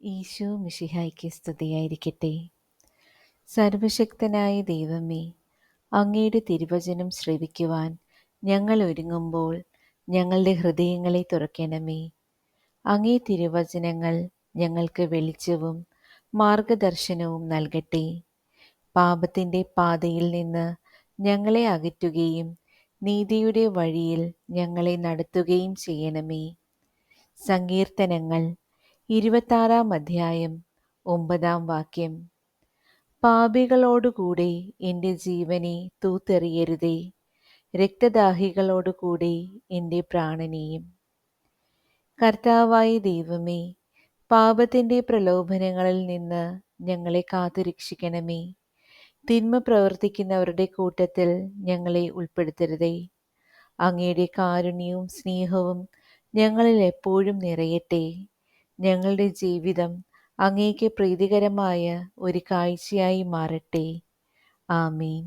ഈശോ മിശിഹായ്ക്ക് സ്തുതിയായിരിക്കട്ടെ. സർവശക്തനായ ദൈവമേ, അങ്ങയുടെ തിരുവചനം ശ്രവിക്കുവാൻ ഞങ്ങൾ ഒരുങ്ങുമ്പോൾ ഞങ്ങളുടെ ഹൃദയങ്ങളെ തുറക്കണമേ. അങ്ങേ തിരുവചനങ്ങൾ ഞങ്ങൾക്ക് വെളിച്ചവും മാർഗദർശനവും നൽകട്ടെ. പാപത്തിൻ്റെ പാതയിൽ നിന്ന് ഞങ്ങളെ അകറ്റുകയും നീതിയുടെ വഴിയിൽ ഞങ്ങളെ നടത്തുകയും ചെയ്യണമേ. സങ്കീർത്തനങ്ങൾ 26 9 പാപികളോടുകൂടെ എൻ്റെ ജീവനെ തൂത്തെറിയരുതേ, രക്തദാഹികളോടുകൂടെ എൻ്റെ പ്രാണനെയും. കർത്താവായ ദൈവമേ, പാപത്തിൻ്റെ പ്രലോഭനങ്ങളിൽ നിന്ന് ഞങ്ങളെ കാത്തുരക്ഷിക്കണമേ. തിന്മ പ്രവർത്തിക്കുന്നവരുടെ കൂട്ടത്തിൽ ഞങ്ങളെ ഉൾപ്പെടുത്തരുതേ. അങ്ങയുടെ കാരുണ്യവും സ്നേഹവും ഞങ്ങളിൽ എപ്പോഴും നിറയട്ടെ. ഞങ്ങളുടെ ജീവിതം അങ്ങേക്ക് പ്രീതികരമായ ഒരു കാഴ്ചയായി മാറട്ടെ. ആമേൻ.